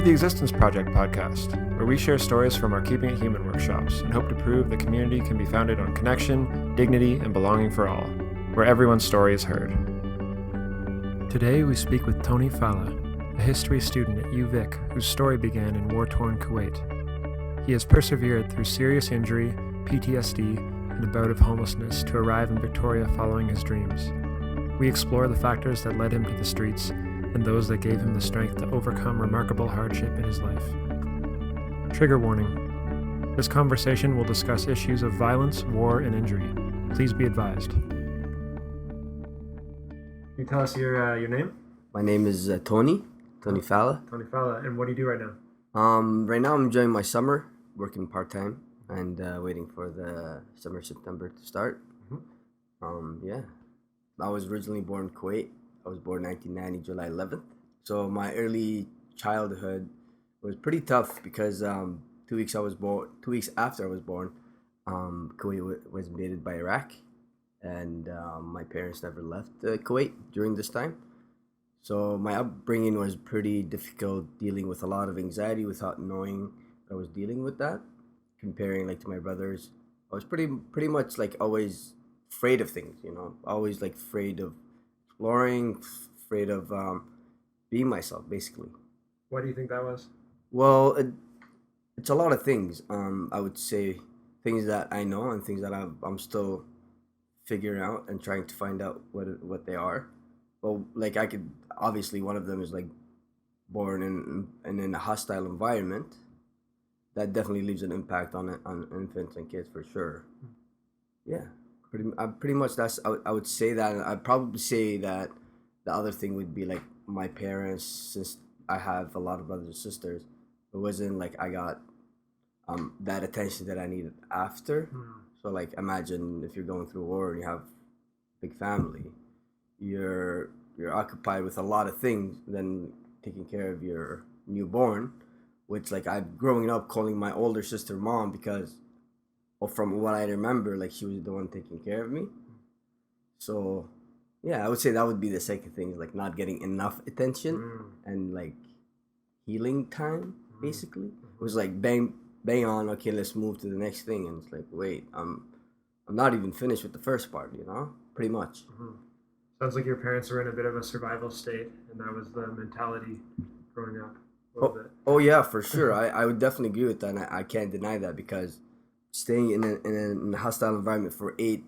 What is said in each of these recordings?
to the Existence Project podcast, where we share stories from our Keeping It Human workshops and hope to prove the community can be founded on connection, dignity, and belonging for all, where everyone's story is heard. Today we speak with Toni, a history student at UVic whose story began in war-torn Kuwait. He has persevered through serious injury, PTSD, and a bout of homelessness to arrive in Victoria following his dreams. We explore the factors that led him to the streets and those that gave him the strength to overcome remarkable hardship in his life. Trigger warning. This conversation will discuss issues of violence, war, and injury. Please be advised. Can you tell us your name? My name is Toni Fala. Toni Fala. And what do you do right now? Right now I'm enjoying my summer, working part-time, and waiting for the summer September to start. Yeah. I was originally born in Kuwait. I was born 1990, July 11th. So my early childhood was pretty tough because 2 weeks after I was born, Kuwait was invaded by Iraq, and my parents never left Kuwait during this time. So my upbringing was pretty difficult, dealing with a lot of anxiety without knowing I was dealing with that. Comparing to my brothers, I was pretty much always afraid of things, always afraid of exploring, afraid of being myself, basically. Why do you think that was? Well, it's a lot of things. I would say things that I know and things that I'm still figuring out and trying to find out what they are. Well, I could obviously, one of them is born in a hostile environment. That definitely leaves an impact on infants and kids for sure. Yeah. Pretty much I would say that. I'd probably say that the other thing would be my parents, since I have a lot of brothers and sisters. It wasn't I got that attention that I needed after. So imagine if you're going through war and you have a big family, you're occupied with a lot of things than taking care of your newborn, which I'm growing up calling my older sister mom because, well, from what I remember, she was the one taking care of me. So, yeah, I would say that would be the second thing, is not getting enough attention and healing time, basically. It was bang on, okay, let's move to the next thing, and it's wait, I'm not even finished with the first part, pretty much. Sounds like your parents were in a bit of a survival state, and that was the mentality growing up a little bit. Oh yeah, for sure. I would definitely agree with that, and I can't deny that, because staying in a hostile environment for 8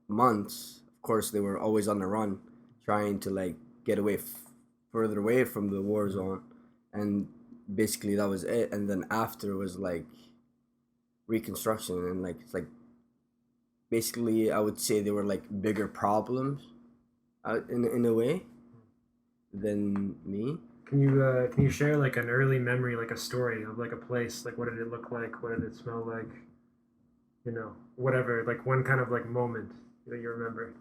months, of course, they were always on the run, trying to get away further away from the war zone, and basically that was it. And then after was reconstruction, and it's basically I would say there were bigger problems in a way than me. Can you share an early memory, a story of a place, what did it look like, what did it smell like? Whatever, one kind of moment that you remember.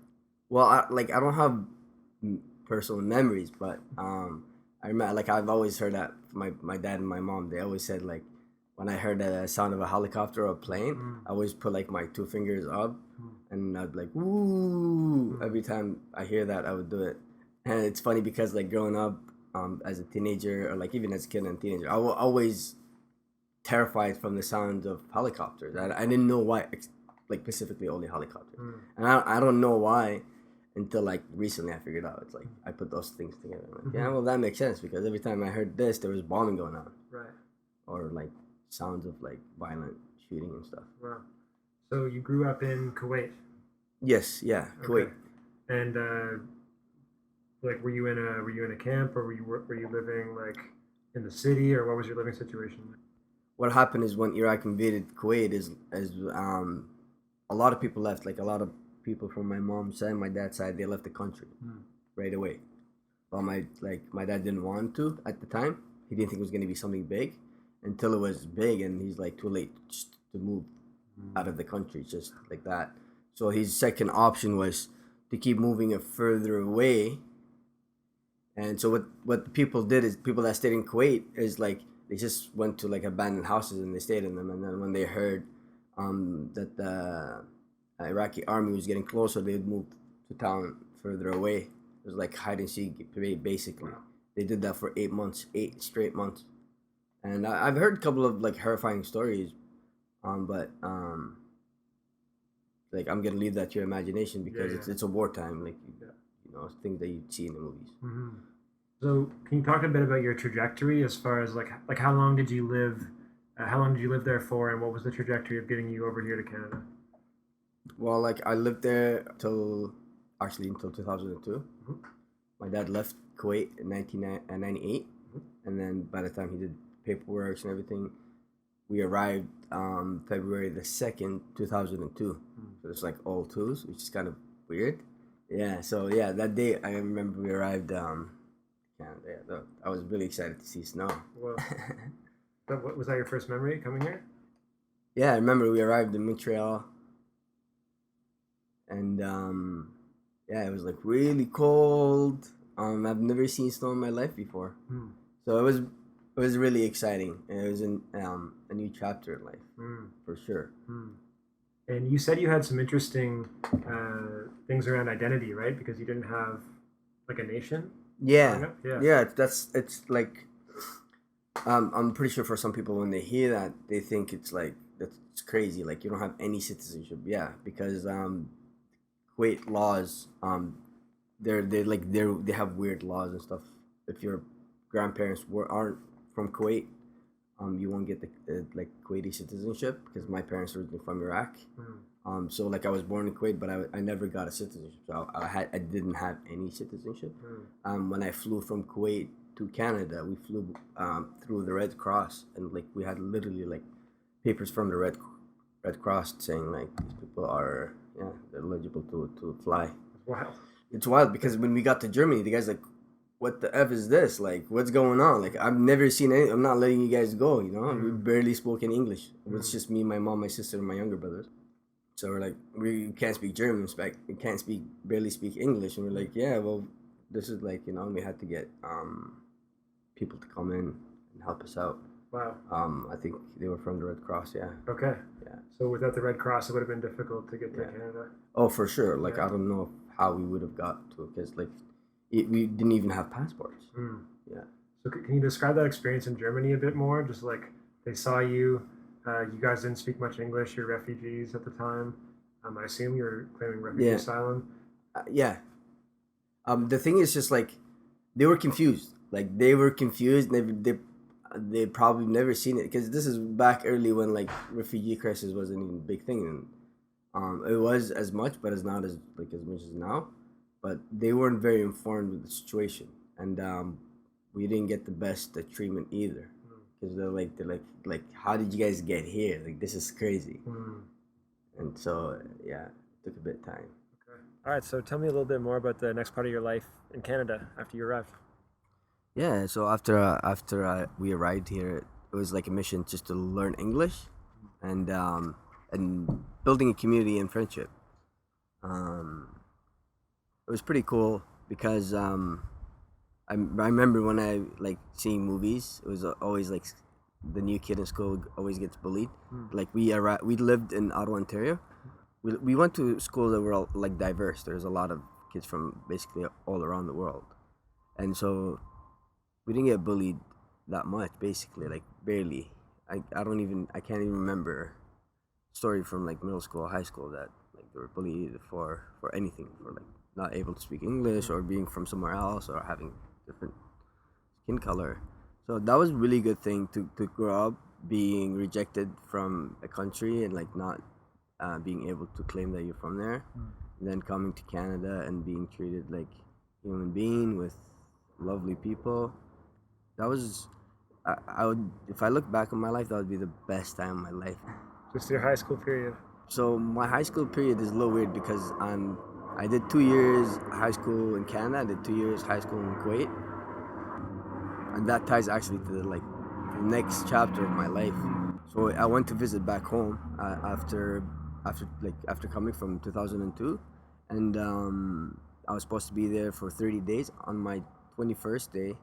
Well, I don't have personal memories, but I remember I've always heard that my dad and my mom, they always said when I heard the sound of a helicopter or a plane, I always put my 2 fingers up, and I'd be woo. Every time I hear that, I would do it. And it's funny because growing up as a teenager, or even as a kid and teenager, I was always terrified from the sound of helicopters. I didn't know why, specifically only helicopters. And I don't know why until recently I figured out. It's I put those things together. Yeah, well, that makes sense, because every time I heard this, there was bombing going on. Right. Or sounds of violent shooting and stuff. Wow. So you grew up in Kuwait? Yes, yeah, Kuwait. Okay. And were you in a camp, or were you living in the city, or what was your living situation? What happened is when Iraq invaded Kuwait, is a lot of people left. A lot of people from my mom's side and my dad's side, they left the country right away. Well, my dad didn't want to at the time. He didn't think it was going to be something big, until it was big, and he's too late just to move out of the country, just like that. So his second option was to keep moving it further away. And so what the people did is, people that stayed in Kuwait, is they just went to abandoned houses and they stayed in them. And then when they heard that the Iraqi army was getting closer, they would move to town further away. It was hide and seek, basically. They did that for 8 months, 8 straight months. And I've heard a couple of like horrifying stories, but like I'm gonna leave that to your imagination because it's a wartime, like you know, things that you see in the movies. Mm-hmm. So, can you talk a bit about your trajectory as far as like how long did you live? How long did you live there for, and what was the trajectory of getting you over here to Canada? Well, like I lived there until 2002. Mm-hmm. My dad left Kuwait in 1998, and then by the time he did paperwork and everything, we arrived February the 2nd, 2002. So it's like all twos, which is kind of weird. Yeah, so yeah, that day I remember we arrived Canada. Yeah, I was really excited to see snow. Well, was that your first memory coming here? Yeah, I remember we arrived in Montreal, and yeah, it was like really cold. I've never seen snow in my life before, so it was really exciting. And it was a new chapter in life, for sure. And you said you had some interesting things around identity, right? Because you didn't have like a nation. Yeah, yeah. It's like I'm pretty sure for some people when they hear that they think it's like that's crazy. Like you don't have any citizenship. Yeah, because Kuwait laws they have weird laws and stuff. If your grandparents aren't from Kuwait, you won't get the like Kuwaiti citizenship because my parents are originally from Iraq. So like I was born in Kuwait, but I never got a citizenship. So I didn't have any citizenship. When I flew from Kuwait to Canada, we flew through the Red Cross, and like we had literally like papers from the Red Cross saying like these people are they're eligible to fly. Wow. It's wild because when we got to Germany, the guy's like, "What the f is this? Like, what's going on? Like, I've never seen any. I'm not letting you guys go. You know, we barely spoke in English. It's just me, my mom, my sister, and my younger brothers. So we're like, we can't speak German. We can't barely speak English. And we're like, yeah, well, this is like, you know, we had to get people to come in and help us out. Wow. I think they were from the Red Cross. Yeah. Okay. Yeah. So without the Red Cross, it would have been difficult to get to Canada. Oh, for sure. Like I don't know how we would have got to it because like we didn't even have passports. Yeah. So can you describe that experience in Germany a bit more? Just like they saw you, you guys didn't speak much English. You're refugees at the time. I assume you were claiming refugee asylum. Yeah. The thing is just like they were confused. Like they were confused. They probably never seen it because this is back early when like refugee crisis wasn't even a big thing, and it was as much, but it's not as much as now. But they weren't very informed with the situation, and we didn't get the best treatment either because they're like, how did you guys get here? Like this is crazy, and so yeah, it took a bit of time. Okay. All right, so tell me a little bit more about the next part of your life in Canada after you arrived. Yeah, so after we arrived here, it was like a mission just to learn English, and building a community and friendship. It was pretty cool because I remember when I like seeing movies. It was always like the new kid in school always gets bullied. Like we lived in Ottawa, Ontario. We went to schools that were all like diverse. There's a lot of kids from basically all around the world, and so we didn't get bullied that much. Basically, like barely. I can't even remember a story from like middle school or high school that like they were bullied for anything, for like not able to speak English or being from somewhere else or having different skin color. So that was a really good thing to grow up being rejected from a country and like not being able to claim that you're from there, and then coming to Canada and being treated like a human being with lovely people. That was I would, if I look back on my life, that would be the best time of my life. Just your high school period. So my high school period is a little weird because I did 2 years high school in Canada. I did 2 years high school in Kuwait, and that ties actually to the next chapter of my life. So I went to visit back home after coming from 2002, and I was supposed to be there for 30 days. On my 21st day,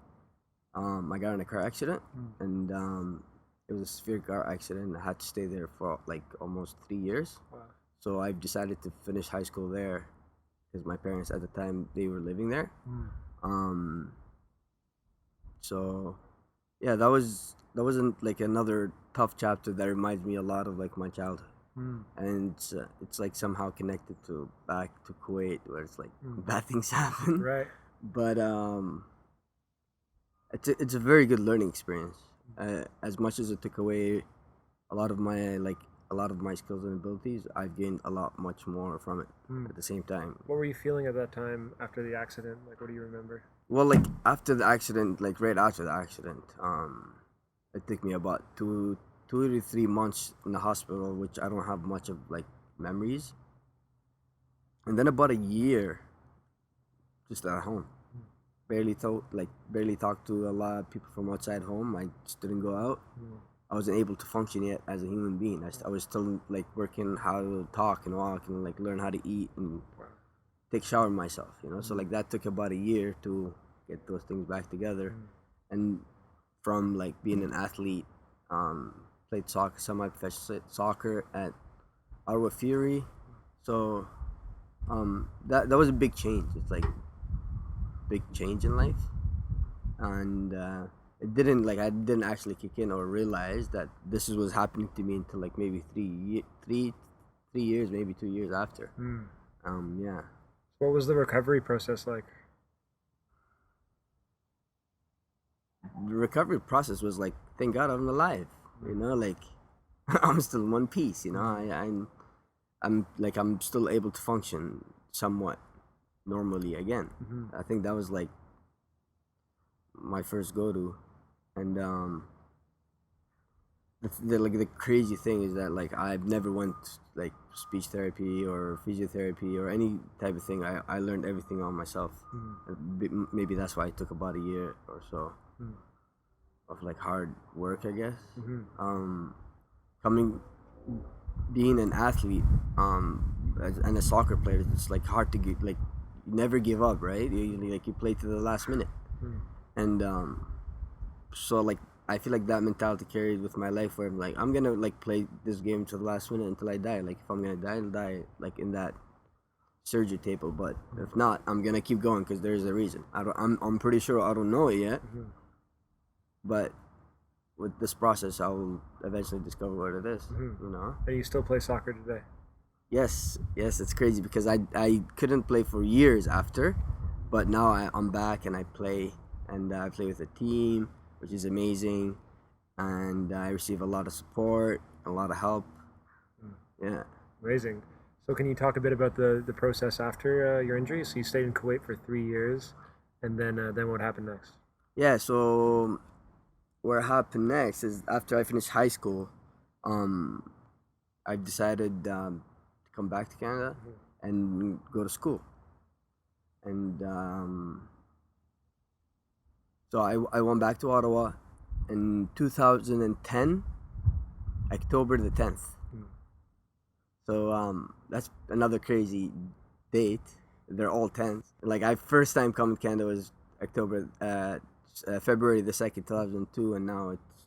I got in a car accident, and it was a severe car accident. I had to stay there for like almost 3 years. Wow. So I decided to finish high school there because my parents at the time, they were living there. So yeah, that was wasn't like another tough chapter that reminds me a lot of like my childhood, Mm. and it's like somehow connected to back to Kuwait where it's like Mm. bad things happen. Right. But it's a very good learning experience. As much as it took away a lot of my skills and abilities, I've gained a lot much more from it Mm. at the same time. What were you feeling at that time after the accident? Like, what do you remember? Well, like after the accident, like right after the accident, it took me about two to 3 months in the hospital, which I don't have much of like memories, and then about a year just at home. Barely talked to a lot of people from outside home. I just didn't go out. Mm. I wasn't able to function yet as a human being. I was still like working how to talk and walk and like learn how to eat and Wow. take shower myself, you know. So like that took about a year to get those things back together. Mm. And from like being an athlete, played soccer, semi-professional soccer at Ottawa Fury. So that was a big change. It's like big change in life, and it didn't like I didn't actually kick in or realize that this is what's happening to me until like maybe 3 years, maybe 2 years after. Mm. Yeah. What was the recovery process like? The recovery process was like, thank God I'm alive. You know, like I'm still in one piece. You know, I'm still able to function somewhat normally again. Mm-hmm. I think that was like my first go-to, and the crazy thing is that like I've never went like speech therapy or physiotherapy or any type of thing. I learned everything on myself. Maybe that's why it took about a year or so of like hard work, I guess. Coming being an athlete and a soccer player, it's like hard to get like you never give up, right? You play to the last minute. And so like I feel like that mentality carried with my life, where I'm like I'm gonna like play this game to the last minute until I die. Like if I'm gonna die, I'll die like in that surgery table. But if not, I'm gonna keep going because there's a reason. I'm pretty sure I don't know it yet, but with this process, I will eventually discover what it is. You know. And you still play soccer today? Yes, it's crazy because I couldn't play for years after, but now I'm back and I play, and I play with a team, which is amazing, and I receive a lot of support, a lot of help. Yeah. Amazing. So can you talk a bit about the process after your injury? So you stayed in Kuwait for 3 years, and then what happened next? Yeah, so what happened next is after I finished high school, I decided to come back to Canada and go to school. And so I went back to Ottawa in 2010, October the 10th. So that's another crazy date. They're all 10s. Like I first time coming to Canada was February the 2nd, 2002, and now it's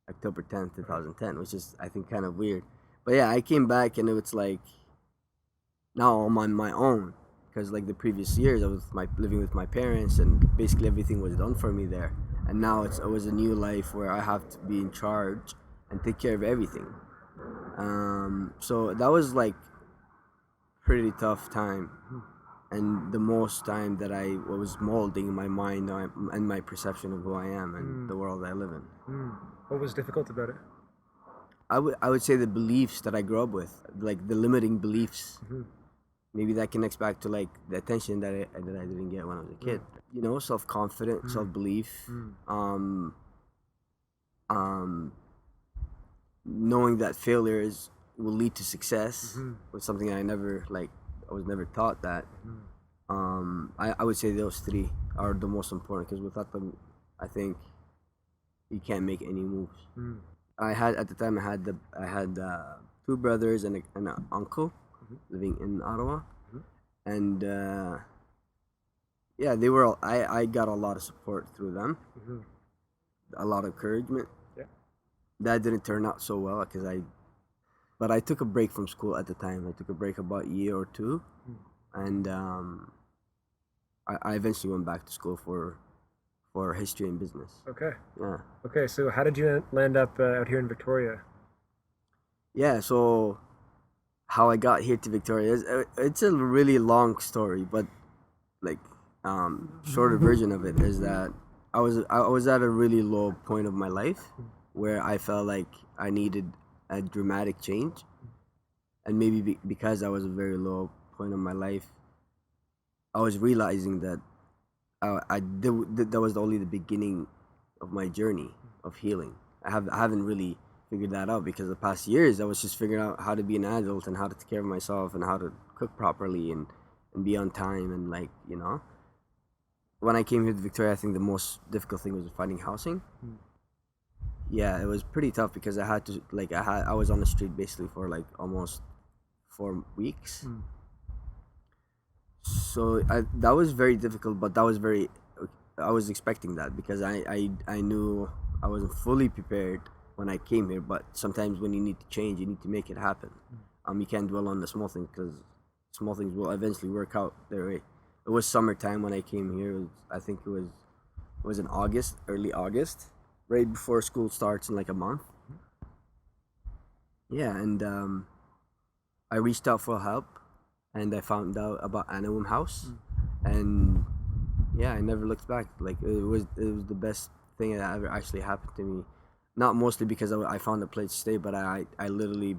October 10th, 2010, which is I think kind of weird. But yeah, I came back and it was like now I'm on my own. Because like the previous years, I was living with my parents, and basically everything was done for me there. And now it was a new life where I have to be in charge and take care of everything. So that was like pretty tough time, and the most time that I was molding my mind and my perception of who I am and the world I live in. What was difficult about it? I would say the beliefs that I grew up with, like the limiting beliefs. Maybe that connects back to like the attention that I didn't get when I was a kid. You know, self-confidence, self-belief, knowing that failures will lead to success was something I was never taught that. I would say those three are the most important because without them, I think you can't make any moves. I had at the time I had 2 brothers and an uncle living in Ottawa, and yeah, they were all, I got a lot of support through them, a lot of encouragement. That didn't turn out so well but I took a break from school at the time. I took a break about a year or 2, and I eventually went back to school for for history and business. Okay. Yeah. Okay. So how did you land up out here in Victoria? Yeah. So how I got here to Victoria is it's a really long story, but like shorter version of it is that I was at a really low point of my life where I felt like I needed a dramatic change, and maybe because I was a very low point of my life, I was realizing that that was only the beginning of my journey of healing. I haven't really figured that out because the past years I was just figuring out how to be an adult and how to take care of myself and how to cook properly and be on time and like when I came here to Victoria, I think the most difficult thing was finding housing. Yeah, it was pretty tough because I had to like I was on the street basically for like almost 4 weeks. So that was very difficult, but that was very. I was expecting that because I knew I wasn't fully prepared when I came here. But sometimes when you need to change, you need to make it happen. You can't dwell on the small things because small things will eventually work out their way. It was summertime when I came here. I think it was in August, early August, right before school starts in like a month. Yeah, and I reached out for help, and I found out about Anawim House, and yeah, I never looked back. Like it was the best thing that ever actually happened to me. Not mostly because I found a place to stay, but I literally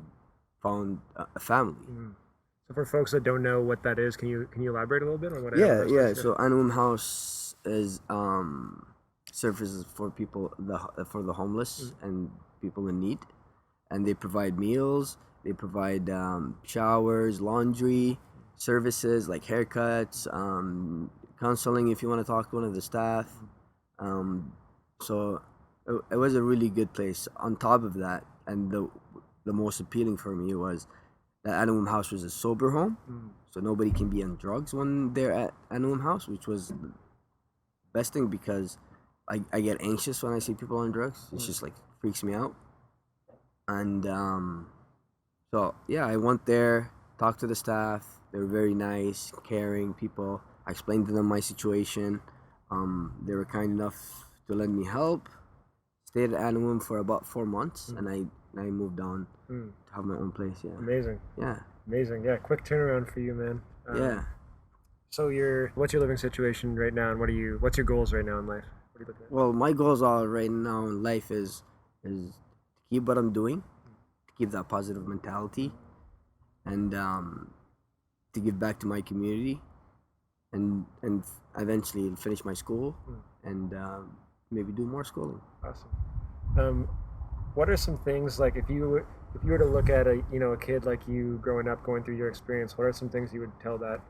found a family. So for folks that don't know what that is, can you elaborate a little bit on what Yeah, Animal House yeah. is? So Anawim House is services for people for the homeless and people in need, and they provide meals. They provide showers, laundry services like haircuts, counseling if you want to talk to one of the staff. Um, so it was a really good place. On top of that, and the most appealing for me was that Anawim House was a sober home, so nobody can be on drugs when they're at Anawim House, which was the best thing because I get anxious when I see people on drugs. It's just like freaks me out. And so yeah, I went there, talked to the staff. They were very nice, caring people. I explained to them my situation. They were kind enough to let me help. Stayed at Anawim for about 4 months, and I moved on to have my own place. Yeah. Amazing. Yeah. Amazing. Yeah, quick turnaround for you, man. Yeah. So what's your living situation right now, and what's your goals right now in life? What are you looking at? Well, my goals are right now in life is to keep what I'm doing, to keep that positive mentality, and to give back to my community, and eventually finish my school, and maybe do more schooling. Awesome. What are some things like if you were to look at a kid like you growing up, going through your experience, what are some things you would tell that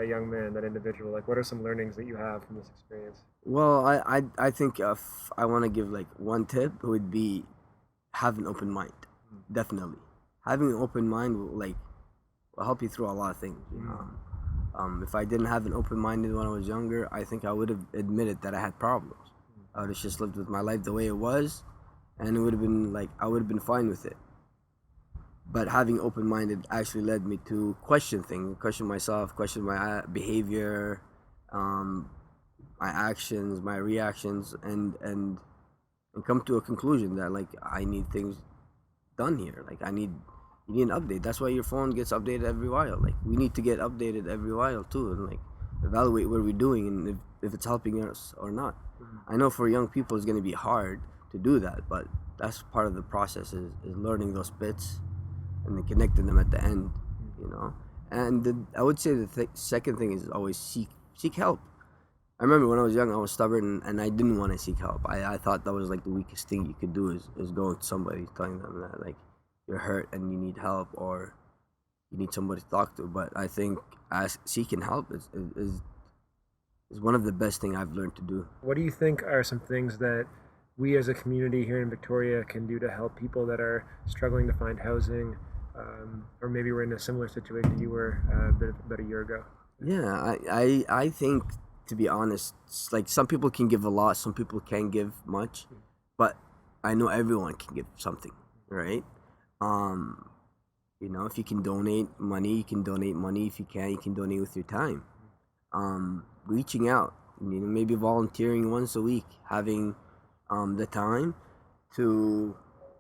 young man, that individual? Like, what are some learnings that you have from this experience? Well, I think if I want to give like one tip, it would be have an open mind. Definitely, having an open mind will help you through a lot of things. If I didn't have an open mind when I was younger, I think I would have admitted that I had problems. I would have just lived with my life the way it was, and it would have been like I would have been fine with it. But having open minded actually led me to question things, question myself, question my behavior, my actions, my reactions, and come to a conclusion that like I need things done here. Like you need an update. That's why your phone gets updated every while. Like we need to get updated every while too, and like evaluate what we're doing and if it's helping us or not. I know for young people it's gonna be hard to do that, but that's part of the process is learning those bits and then connecting them at the end, you know. And I would say the second thing is always seek help. I remember when I was young, I was stubborn and I didn't want to seek help. I thought that was like the weakest thing you could do is go to somebody telling them that like you're hurt and you need help or you need somebody to talk to. But I think seeking help is one of the best thing I've learned to do. What do you think are some things that we as a community here in Victoria can do to help people that are struggling to find housing, or maybe we're in a similar situation you were about a year ago? Yeah, I think to be honest, like some people can give a lot, some people can't give much, but I know everyone can give something, right? If you can donate money, you can donate money. If you can't, you can donate with your time. Reaching out, maybe volunteering once a week, having the time to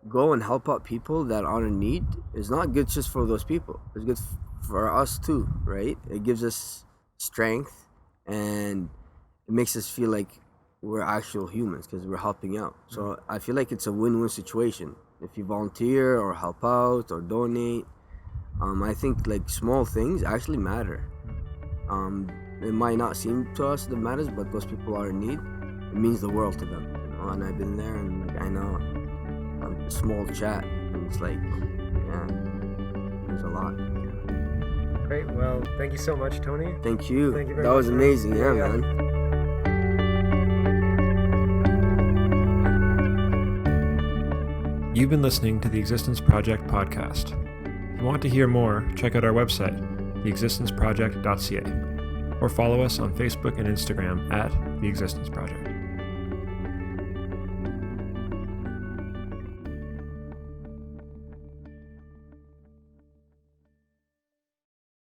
go and help out people that are in need is not good just for those people. It's good for us too, right? It gives us strength, and it makes us feel like we're actual humans because we're helping out. So I feel like it's a win-win situation. If you volunteer or help out or donate, I think like small things actually matter. It might not seem to us that matters, but those people are in need. It means the world to them, And I've been there, and like I know a small chat, and it's like, yeah, there's a lot. Great. Well, thank you so much, Toni. Thank you. Thank you very that much. was amazing. Yeah, man. You've been listening to the Existence Project podcast. If you want to hear more, check out our website, theexistenceproject.ca, or follow us on Facebook and Instagram at The Existence Project.